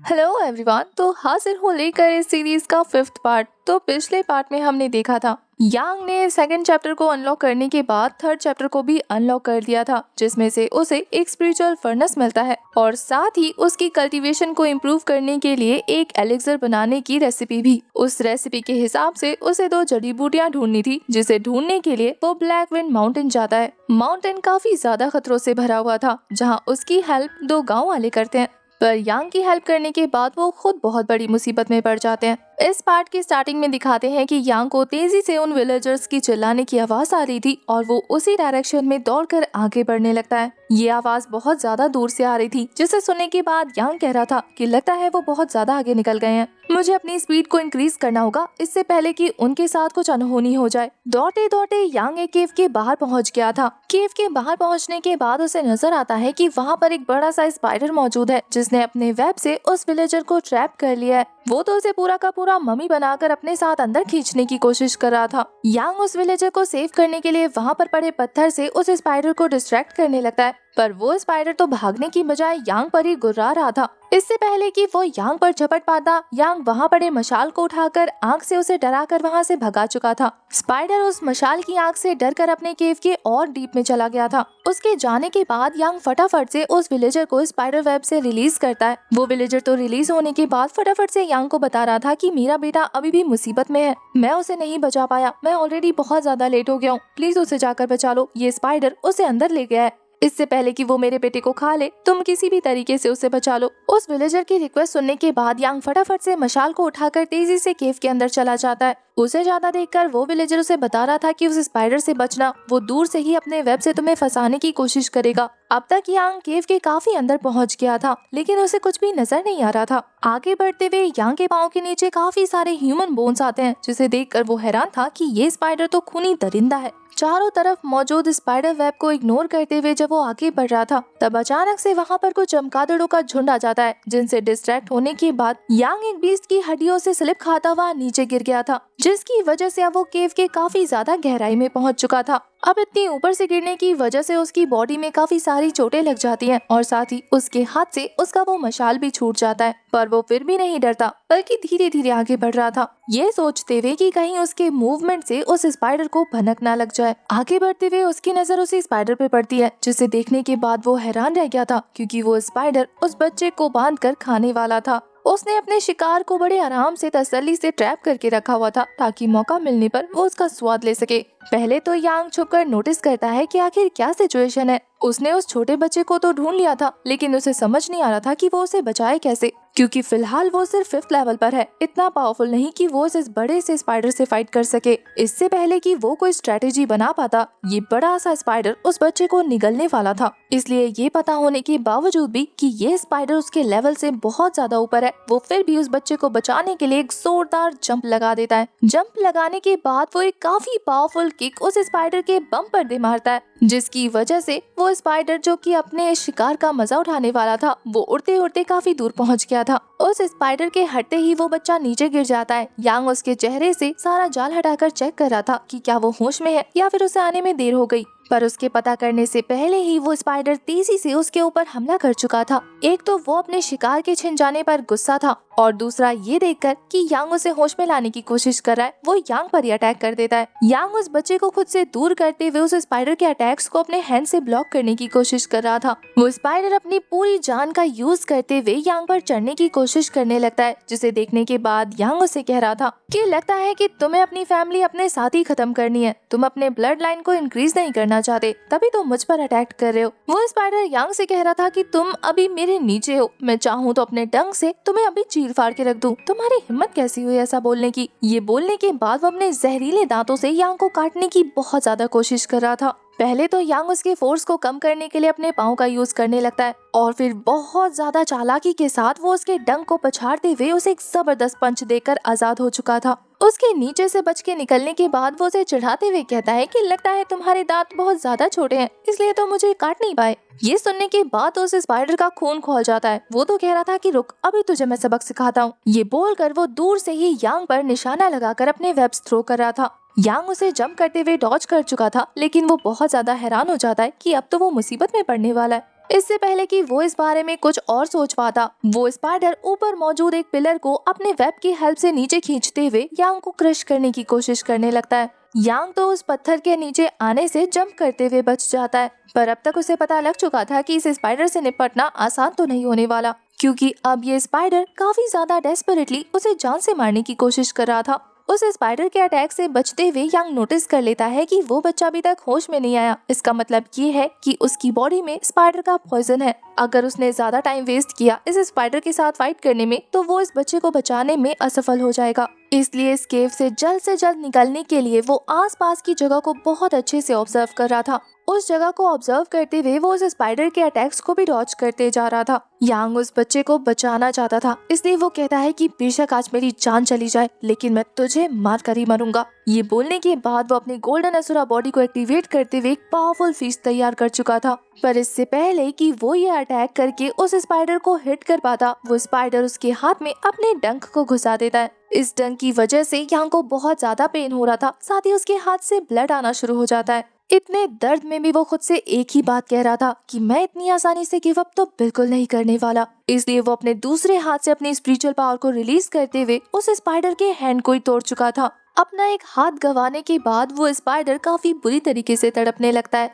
Hello everyone. तो हाजिर हूँ लेकर इस सीरीज का 5th पार्ट। तो पिछले पार्ट में हमने देखा था यांग ने सेकंड चैप्टर को अनलॉक करने के बाद थर्ड चैप्टर को भी अनलॉक कर दिया था, जिसमें से उसे एक स्पिरिचुअल फर्नेस मिलता है और साथ ही उसकी कल्टीवेशन को इम्प्रूव करने के लिए एक एलिक्सर बनाने की रेसिपी भी। उस रेसिपी के हिसाब से उसे 2 जड़ी बूटियां ढूंढनी थी, जिसे ढूंढने के लिए वो ब्लैक विंड माउंटेन जाता है। माउंटेन काफी ज्यादा खतरों से भरा हुआ था, जहाँ उसकी हेल्प 2 गाँव वाले करते हैं, पर यांग की हेल्प करने के बाद वो खुद बहुत बड़ी मुसीबत में पड़ जाते हैं। इस पार्ट की स्टार्टिंग में दिखाते हैं कि यांग को तेजी से उन विलेजर्स की चिल्लाने की आवाज आ रही थी और वो उसी डायरेक्शन में दौड़कर आगे बढ़ने लगता है। ये आवाज बहुत ज्यादा दूर से आ रही थी, जिसे सुनने के बाद यांग कह रहा था कि लगता है वो बहुत ज्यादा आगे निकल गए हैं। मुझे अपनी स्पीड को इंक्रीज करना होगा इससे पहले कि उनके साथ कुछ अनहोनी हो जाए। दौड़ते दौड़ते यांग एक केव के बाहर पहुंच गया था। केव के बाहर पहुंचने के बाद उसे नजर आता है कि वहाँ पर एक बड़ा सा स्पाइडर मौजूद है, जिसने अपने वेब से उस विलेजर को ट्रैप कर लिया है। वो तो उसे पूरा का पूरा मम्मी बनाकर अपने साथ अंदर खींचने की कोशिश कर रहा था। यांग उस विलेजर को सेव करने के लिए वहाँ पर पड़े पत्थर से उस स्पाइडर को डिस्ट्रैक्ट करने लगता है, पर वो स्पाइडर तो भागने की बजाय यांग पर ही गुर्रा रहा था। इससे पहले कि वो यांग पर झपट पाता, यांग वहाँ पड़े मशाल को उठाकर आग से उसे डराकर वहाँ से भगा चुका था। स्पाइडर उस मशाल की आग से डरकर अपने केव के और डीप में चला गया था। उसके जाने के बाद यांग फटाफट से उस विलेजर को स्पाइडर वेब से रिलीज करता है। वो विलेजर तो रिलीज होने के बाद फटाफट से यांग को बता रहा था कि मेरा बेटा अभी भी मुसीबत में है, मैं उसे नहीं बचा पाया, मैं ऑलरेडी बहुत ज्यादा लेट हो गया हूँ, प्लीज उसे जाकर बचा लो, ये स्पाइडर उसे अंदर ले गया है, इससे पहले कि वो मेरे बेटे को खा ले तुम किसी भी तरीके से उसे बचा लो। उस विलेजर की रिक्वेस्ट सुनने के बाद यांग फटाफट से मशाल को उठाकर तेजी से केव के अंदर चला जाता है। उसे ज्यादा देखकर वो विलेजर उसे बता रहा था कि उस स्पाइडर से बचना, वो दूर से ही अपने वेब से तुम्हें फंसाने की कोशिश करेगा। अब तक यांग केव के काफी अंदर पहुंच गया था, लेकिन उसे कुछ भी नजर नहीं आ रहा था। आगे बढ़ते हुए यांग के पाँव के नीचे काफी सारे ह्यूमन बोन्स आते हैं, जिसे देखकर वो हैरान था कि ये स्पाइडर तो खूनी दरिंदा है। चारों तरफ मौजूद स्पाइडर वेब को इग्नोर करते हुए जब वो आगे बढ़ रहा था, तब अचानक से वहाँ पर कुछ चमगादड़ों का झुंड आ जाता है, जिनसे डिस्ट्रैक्ट होने के बाद यांग एक बीस्ट की हड्डियों से स्लिप खाता हुआ नीचे गिर गया था, जिसकी वजह से अब वो केव के काफी ज्यादा गहराई में पहुंच चुका था। अब इतनी ऊपर से गिरने की वजह से उसकी बॉडी में काफी सारी चोटें लग जाती हैं और साथ ही उसके हाथ से उसका वो मशाल भी छूट जाता है, पर वो फिर भी नहीं डरता, बल्कि धीरे धीरे आगे बढ़ रहा था, ये सोचते हुए कि कहीं उसके मूवमेंट से उस स्पाइडर को भनक ना लग जाए। आगे बढ़ते हुए उसकी नजर उसी स्पाइडर पे पड़ती है, जिसे देखने के बाद वो हैरान रह गया था, क्योंकि वो स्पाइडर उस बच्चे को बांध कर खाने वाला था। उसने अपने शिकार को बड़े आराम से तसल्ली से ट्रैप करके रखा हुआ था, ताकि मौका मिलने पर वो उसका स्वाद ले सके। पहले तो यांग छुपकर नोटिस करता है कि आखिर क्या सिचुएशन है। उसने उस छोटे बच्चे को तो ढूंढ लिया था, लेकिन उसे समझ नहीं आ रहा था कि वो उसे बचाए कैसे, क्योंकि फिलहाल वो सिर्फ 5th लेवल पर है, इतना पावरफुल नहीं कि वो इस बड़े से स्पाइडर से फाइट कर सके। इससे पहले कि वो कोई स्ट्रेटेजी बना पाता, ये बड़ा सा स्पाइडर उस बच्चे को निगलने वाला था। इसलिए ये पता होने के बावजूद भी कि ये स्पाइडर उसके लेवल से बहुत ज्यादा ऊपर है, वो फिर भी उस बच्चे को बचाने के लिए एक जोरदार जंप लगा देता है। जंप लगाने के बाद वो एक काफी पावरफुल किक उस स्पाइडर के बम पर दे मारता है, जिसकी वजह से वो स्पाइडर जो कि अपने शिकार का मजा उठाने वाला था, वो उड़ते उड़ते काफी दूर पहुंच गया था। उस स्पाइडर के हटते ही वो बच्चा नीचे गिर जाता है। यांग उसके चेहरे से सारा जाल हटाकर चेक कर रहा था कि क्या वो होश में है या फिर उसे आने में देर हो गई, पर उसके पता करने से पहले ही वो स्पाइडर तेजी से उसके ऊपर हमला कर चुका था। एक तो वो अपने शिकार के छिन जाने पर गुस्सा था, और दूसरा ये देखकर कि यांग उसे होश में लाने की कोशिश कर रहा है, वो यांग पर ही अटैक कर देता है। यांग उस बच्चे को खुद से दूर करते हुए उस स्पाइडर के अटैक्स को अपने हैंड से ब्लॉक करने की कोशिश कर रहा था। वो स्पाइडर अपनी पूरी जान का यूज करते हुए यांग पर चढ़ने की कोशिश करने लगता है, जिसे देखने के बाद यांग उसे कह रहा था कि लगता है कि तुम्हें अपनी फैमिली अपने साथ ही खत्म करनी है, तुम अपने ब्लड लाइन को इंक्रीज नहीं करना चाहते, तभी तुम मुझ पर अटैक कर रहे हो। वो स्पाइडर यांग से कह रहा था कि तुम अभी मेरे नीचे हो, मैं चाहूँ तो अपने डंक से तुम्हें अभी चीर फाड़ के रख दूं, तुम्हारी हिम्मत कैसी हुई ऐसा बोलने की। ये बोलने के बाद वो अपने जहरीले दांतों से यांग को काटने की बहुत ज्यादा कोशिश कर रहा था। पहले तो यांग उसके फोर्स को कम करने के लिए अपने पाँव का यूज करने लगता है, और फिर बहुत ज्यादा चालाकी के साथ वो उसके डंक को पछाड़ते हुए उसे एक जबरदस्त पंच देकर आजाद हो चुका था। उसके नीचे से बच के निकलने के बाद वो उसे चिढ़ाते हुए कहता है कि लगता है तुम्हारे दांत बहुत ज्यादा छोटे हैं, इसलिए तो मुझे काट नहीं पाए। ये सुनने के बाद उस स्पाइडर का खून खौल जाता है। वो तो कह रहा था कि रुक, अभी तुझे मैं सबक सिखाता हूँ। ये बोलकर वो दूर से ही यांग पर निशाना लगाकर अपने वेब्स थ्रो कर रहा था। यांग उसे जंप करते हुए डॉज कर चुका था, लेकिन वो बहुत ज्यादा हैरान हो जाता है कि अब तो वो मुसीबत में पड़ने वाला है। इससे पहले कि वो इस बारे में कुछ और सोच पाता, वो स्पाइडर ऊपर मौजूद एक पिलर को अपने वेब की हेल्प से नीचे खींचते हुए यांग को क्रश करने की कोशिश करने लगता है। यांग तो उस पत्थर के नीचे आने से जंप करते हुए बच जाता है, पर अब तक उसे पता लग चुका था कि इस स्पाइडर से निपटना आसान तो नहीं होने वाला, क्योंकि अब ये स्पाइडर काफी ज्यादा डेस्परेटली उसे जान से मारने की कोशिश कर रहा था। उस स्पाइडर के अटैक से बचते हुए यांग नोटिस कर लेता है कि वो बच्चा अभी तक होश में नहीं आया। इसका मतलब ये है कि उसकी बॉडी में स्पाइडर का पॉइजन है। अगर उसने ज्यादा टाइम वेस्ट किया इस स्पाइडर के साथ फाइट करने में, तो वो इस बच्चे को बचाने में असफल हो जाएगा। इसलिए इस केव से जल्द निकलने के लिए वो आसपास की जगह को बहुत अच्छे से ऑब्जर्व कर रहा था। उस जगह को ऑब्जर्व करते हुए वो उस स्पाइडर के अटैक्स को भी डॉज करते जा रहा था। यांग उस बच्चे को बचाना चाहता था, इसलिए वो कहता है कि बेशक आज मेरी जान चली जाए, लेकिन मैं तुझे मार कर ही मरूंगा। ये बोलने के बाद वो अपनी गोल्डन असुरा बॉडी को एक्टिवेट करते हुए एक पावरफुल फीस्ट तैयार कर चुका था। पर इससे पहले कि वो ये अटैक करके उस स्पाइडर को हिट कर पाता, वो स्पाइडर उसके हाथ में अपने डंक को घुसा देता है। इस डंक की वजह से यांग को बहुत ज्यादा पेन हो रहा था, साथ ही उसके हाथ से ब्लड आना शुरू हो जाता है। इतने दर्द में भी वो खुद से एक ही बात कह रहा था कि मैं इतनी आसानी से गिव अप तो बिल्कुल नहीं करने वाला। इसलिए वो अपने दूसरे हाथ से अपनी स्पिरिचुअल पावर को रिलीज करते हुए उस स्पाइडर के हैंड को ही तोड़ चुका था। अपना एक हाथ गंवाने के बाद वो स्पाइडर काफी बुरी तरीके से तड़पने लगता है।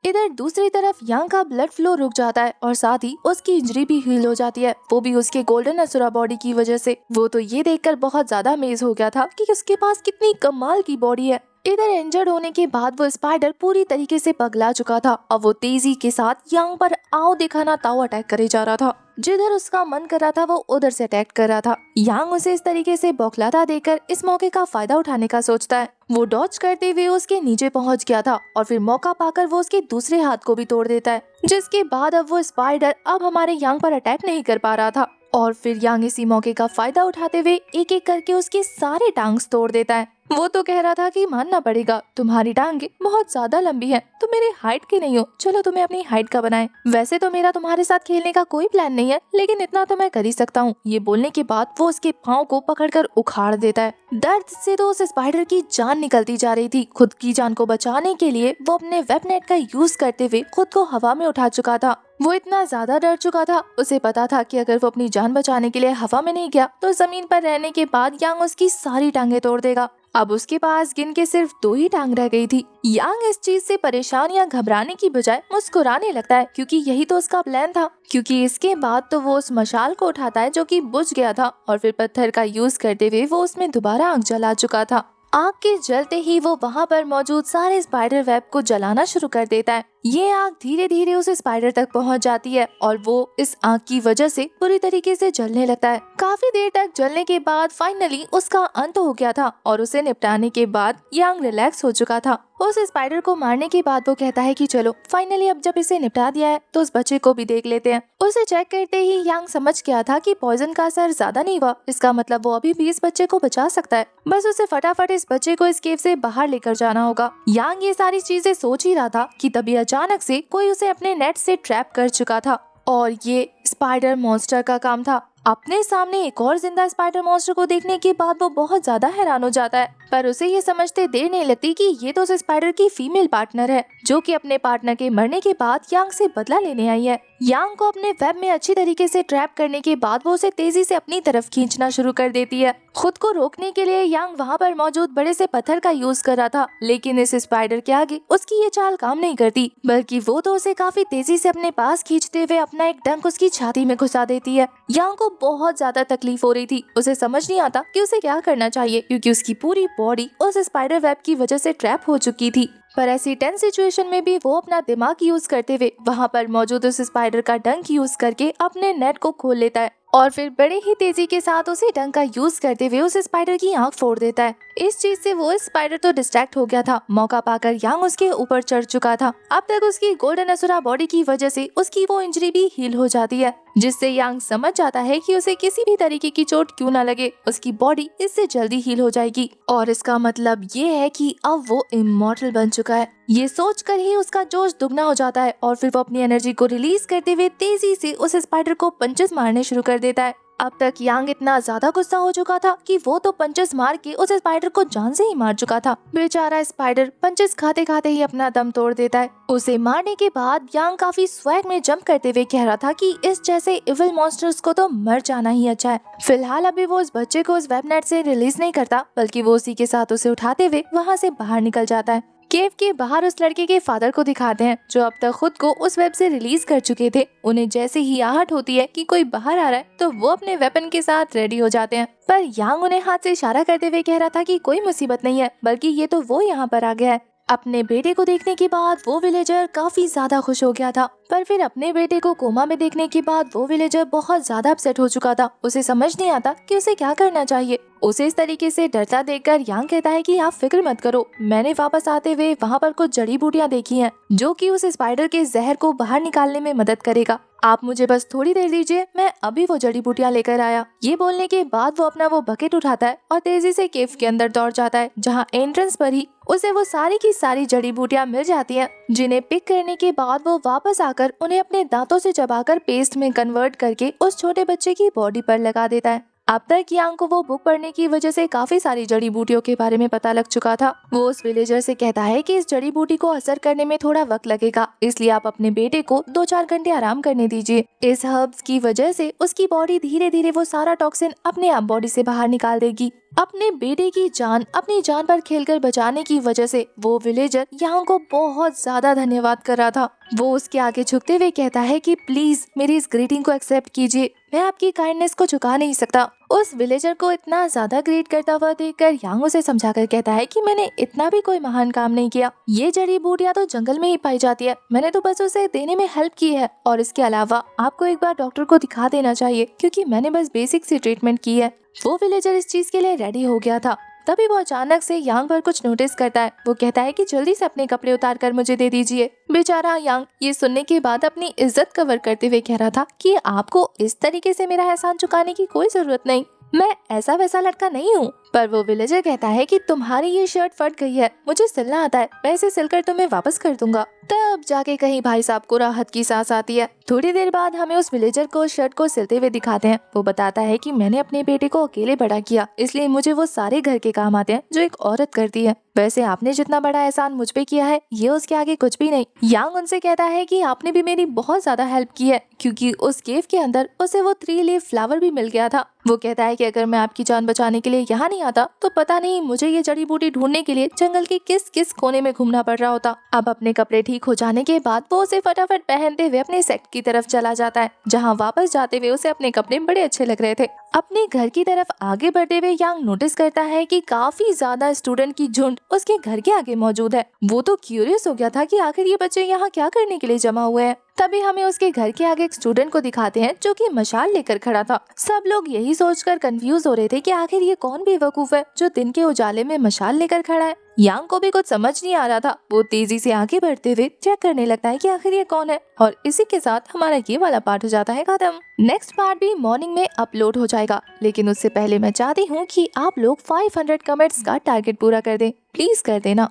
इधर दूसरी तरफ यांग का ब्लड फ्लो रुक जाता है और साथ ही उसकी इंजरी भी हील हो जाती है, वो भी उसके गोल्डन असुरा बॉडी की वजह से। वो तो ये देखकर बहुत ज्यादा अमेज हो गया था कि उसके पास कितनी कमाल की बॉडी है। इधर इंजर्ड होने के बाद वो स्पाइडर पूरी तरीके से पगला चुका था। अब वो तेजी के साथ यांग पर आओ दिखाना ताओ अटैक करे जा रहा था। जिधर उसका मन कर रहा था वो उधर से अटैक कर रहा था। यांग उसे इस तरीके से बौखलाता देखकर इस मौके का फायदा उठाने का सोचता है। वो डॉज करते हुए उसके नीचे पहुंच गया था और फिर मौका पाकर वो उसके दूसरे हाथ को भी तोड़ देता है, जिसके बाद अब वो स्पाइडर अब हमारे यांग पर अटैक नहीं कर पा रहा था। और फिर यांग इसी मौके का फायदा उठाते हुए एक एक करके उसके सारे टांग्स तोड़ देता है। वो तो कह रहा था कि मानना पड़ेगा, तुम्हारी टांगे बहुत ज्यादा लंबी हैं, तुम मेरे हाइट की नहीं हो, चलो तुम्हें अपनी हाइट का बनाएं। वैसे तो मेरा तुम्हारे साथ खेलने का कोई प्लान नहीं है, लेकिन इतना तो मैं कर ही सकता हूँ। ये बोलने के बाद वो उसके पाँव को पकड़कर उखाड़ देता है। दर्द से तो उस स्पाइडर की जान निकलती जा रही थी। खुद की जान को बचाने के लिए वो अपने वेब नेट का यूज करते हुए खुद को हवा में उठा चुका था। वो इतना ज्यादा डर चुका था, उसे पता था कि अगर वो अपनी जान बचाने के लिए हवा में नहीं गया तो जमीन पर रहने के बाद यांग उसकी सारी टांगे तोड़ देगा। अब उसके पास गिन के सिर्फ 2 ही टांग रह गई थी। यांग इस चीज से परेशान या घबराने की बजाय मुस्कुराने लगता है, क्योंकि यही तो उसका प्लान था। क्योंकि इसके बाद तो वो उस मशाल को उठाता है जो कि बुझ गया था और फिर पत्थर का यूज करते हुए वो उसमें दोबारा आग जला चुका था। आग के जलते ही वो वहाँ पर मौजूद सारे स्पाइडर वेब को जलाना शुरू कर देता है। ये आग धीरे धीरे उस स्पाइडर तक पहुँच जाती है और वो इस आग की वजह से पूरी तरीके से जलने लगता है। काफी देर तक जलने के बाद फाइनली उसका अंत हो गया था और उसे निपटाने के बाद यांग रिलैक्स हो चुका था। उस स्पाइडर को मारने के बाद वो कहता है कि चलो फाइनली अब जब इसे निपटा दिया है तो उस बच्चे को भी देख लेते हैं। उसे चेक करते ही यांग समझ गया था कि पॉइजन का असर ज्यादा नहीं हुआ, इसका मतलब वो अभी भी इस बच्चे को बचा सकता है। बस उसे फटाफट इस बच्चे को इस केव से बाहर लेकर जाना होगा। यांग ये सारी चीजें सोच ही रहा था कि तभी अचानक से कोई उसे अपने नेट से ट्रैप कर चुका था और ये स्पाइडर मॉन्स्टर का काम था। अपने सामने एक और जिंदा स्पाइडर मॉन्स्टर को देखने के बाद वो बहुत ज्यादा हैरान हो जाता है, पर उसे ये समझते देर नहीं लगती कि ये तो उस स्पाइडर की फीमेल पार्टनर है, जो कि अपने पार्टनर के मरने के बाद यांग से बदला लेने आई है। यांग को अपने वेब में अच्छी तरीके से ट्रैप करने के बाद वो उसे तेजी से अपनी तरफ खींचना शुरू कर देती है। खुद को रोकने के लिए यांग वहाँ पर मौजूद बड़े से पत्थर का यूज कर रहा था, लेकिन इस स्पाइडर के आगे उसकी ये चाल काम नहीं करती, बल्कि वो तो उसे काफी तेजी से अपने पास खींचते हुए अपना एक डंक उसकी छाती में घुसा देती है। यांग को बहुत ज्यादा तकलीफ हो रही थी, उसे समझ नहीं आता कि उसे क्या करना चाहिए, क्योंकि उसकी पूरी बॉडी उस स्पाइडर वेब की वजह से ट्रैप हो चुकी थी। पर ऐसी टेंस सिचुएशन में भी वो अपना दिमाग यूज करते हुए वहाँ पर मौजूद उस स्पाइडर का डंक यूज करके अपने नेट को खोल लेता है और फिर बड़े ही तेजी के साथ उसी डंक का यूज करते हुए उस स्पाइडर की आंख फोड़ देता है। इस चीज से वो स्पाइडर तो डिस्ट्रैक्ट हो गया था। मौका पाकर यांग उसके ऊपर चढ़ चुका था। अब तक उसकी गोल्डन असुरा बॉडी की वजह से उसकी वो इंजरी भी हील हो जाती है, जिससे यांग समझ जाता है कि उसे किसी भी तरीके की चोट क्यों ना लगे, उसकी बॉडी इससे जल्दी हील हो जाएगी और इसका मतलब ये है कि अब वो इमॉर्टल बन चुका है। ये सोचकर ही उसका जोश दुगना हो जाता है और फिर वो अपनी एनर्जी को रिलीज करते हुए तेजी से उस स्पाइडर को पंचेस मारने शुरू कर देता है। अब तक यांग इतना ज्यादा गुस्सा हो चुका था कि वो तो पंचेस मार के उस स्पाइडर को जान से ही मार चुका था। बेचारा स्पाइडर पंचेस खाते खाते ही अपना दम तोड़ देता है। उसे मारने के बाद यांग काफी स्वैग में जंप करते हुए कह रहा था कि इस जैसे इविल मॉन्स्टर्स को तो मर जाना ही अच्छा है। फिलहाल अभी वो उस बच्चे को उस वेबनेट से रिलीज नहीं करता, बल्कि वो उसी के साथ उसे उठाते हुए वहाँ से बाहर निकल जाता है। केव के बाहर उस लड़के के फादर को दिखाते हैं जो अब तक खुद को उस वेब से रिलीज कर चुके थे। उन्हें जैसे ही आहट होती है कि कोई बाहर आ रहा है तो वो अपने वेपन के साथ रेडी हो जाते हैं, पर यांग उन्हें हाथ से इशारा करते हुए कह रहा था कि कोई मुसीबत नहीं है, बल्कि ये तो वो यहाँ पर आ गया है। अपने बेटे को देखने के बाद वो विलेजर काफी ज्यादा खुश हो गया था, पर फिर अपने बेटे को कोमा में देखने के बाद वो विलेजर बहुत ज्यादा अपसेट हो चुका था। उसे समझ नहीं आता कि उसे क्या करना चाहिए। उसे इस तरीके से डरता देखकर यांग कहता है कि आप फिक्र मत करो, मैंने वापस आते हुए वहाँ पर कुछ जड़ी बूटियाँ देखी हैं जो कि उस स्पाइडर के जहर को बाहर निकालने में मदद करेगा। आप मुझे बस थोड़ी देर दीजिए, मैं अभी वो जड़ी बूटियाँ लेकर आया। ये बोलने के बाद वो अपना वो बकेट उठाता है और तेजी से केव के अंदर दौड़ जाता है, जहाँ एंट्रेंस पर ही उसे वो सारी की सारी जड़ी बूटियाँ मिल जाती हैं, जिन्हें पिक करने के बाद वो वापस आकर उन्हें अपने दांतों से चबाकर पेस्ट में कन्वर्ट करके उस छोटे बच्चे की बॉडी पर लगा देता है। अब तक यांग को वो बुक पढ़ने की वजह से काफी सारी जड़ी बूटियों के बारे में पता लग चुका था। वो उस विलेजर से कहता है कि इस जड़ी बूटी को असर करने में थोड़ा वक्त लगेगा, इसलिए आप अपने बेटे को 2-4 घंटे आराम करने दीजिए। इस हर्ब्स की वजह से उसकी बॉडी धीरे धीरे वो सारा टॉक्सिन अपने आप बॉडी से बाहर निकाल देगी। अपने बेटे की जान अपनी जान पर खेलकर बचाने की वजह से वो विलेजर यांग को बहुत ज्यादा धन्यवाद कर रहा था। वो उसके आगे झुकते हुए कहता है कि प्लीज मेरी इस ग्रीटिंग को एक्सेप्ट कीजिए, मैं आपकी काइंडनेस को चुका नहीं सकता। उस विलेजर को इतना ज्यादा ग्रीट करता हुआ देखकर यांग उसे समझाकर कहता है कि मैंने इतना भी कोई महान काम नहीं किया, ये जड़ी बूटियाँ तो जंगल में ही पाई जाती है, मैंने तो बस उसे देने में हेल्प की है। और इसके अलावा आपको एक बार डॉक्टर को दिखा देना चाहिए, क्योंकि मैंने बस बेसिक सी ट्रीटमेंट की है। वो विलेजर इस चीज के लिए रेडी हो गया था। तभी वो अचानक से यांग पर कुछ नोटिस करता है। वो कहता है कि जल्दी से अपने कपड़े उतार कर मुझे दे दीजिए। बेचारा यांग ये सुनने के बाद अपनी इज्जत कवर करते हुए कह रहा था कि आपको इस तरीके से मेरा एहसान चुकाने की कोई जरूरत नहीं, मैं ऐसा वैसा लड़का नहीं हूँ। पर वो विलेजर कहता है कि तुम्हारी ये शर्ट फट गई है, मुझे सिलना आता है, मैं इसे सिलकर तुम्हें वापस कर दूंगा। तब जाके कहीं भाई साहब को राहत की सांस आती है। थोड़ी देर बाद हमें उस विलेजर को शर्ट को सिलते हुए दिखाते हैं। वो बताता है कि मैंने अपने बेटे को अकेले बड़ा किया, इसलिए मुझे वो सारे घर के काम आते हैं जो एक औरत करती है। वैसे आपने जितना बड़ा एहसान मुझ पे किया है, ये उसके आगे कुछ भी नहीं। यांग उनसे कहता है कि आपने भी मेरी बहुत ज्यादा हेल्प की है, क्योंकि उस केव के अंदर उसे वो 3 लीफ फ्लावर भी मिल गया था। वो कहता है कि अगर मैं आपकी जान बचाने के लिए यहाँ नहीं आता तो पता नहीं मुझे ये जड़ी बूटी ढूंढने के लिए जंगल के किस किस कोने में घूमना पड़ रहा होता। अब अपने कपड़े ठीक हो जाने के बाद वो उसे फटाफट पहनते हुए अपने सेट की तरफ चला जाता है, जहाँ वापस जाते हुए उसे अपने कपड़े बड़े अच्छे लग रहे थे। अपने घर की तरफ आगे बढ़ते हुए यांग नोटिस करता है कि काफी ज्यादा स्टूडेंट की झुंड उसके घर के आगे मौजूद है। वो तो क्यूरियस हो गया था कि आखिर ये बच्चे यहाँ क्या करने के लिए जमा हुए हैं। तभी हमें उसके घर के आगे एक स्टूडेंट को दिखाते हैं जो कि मशाल लेकर खड़ा था। सब लोग यही सोचकर कंफ्यूज हो रहे थे कि आखिर ये कौन बेवकूफ है जो दिन के उजाले में मशाल लेकर खड़ा है। यांग को भी कुछ समझ नहीं आ रहा था। वो तेजी से आगे बढ़ते हुए चेक करने लगता है कि आखिर ये कौन है। और इसी के साथ हमारा ये वाला पार्ट हो जाता है खत्म। नेक्स्ट पार्ट भी मॉर्निंग में अपलोड हो जाएगा, लेकिन उससे पहले मैं चाहती हूँ कि आप लोग 500 कमेंट्स का टारगेट पूरा कर दें, प्लीज कर देना।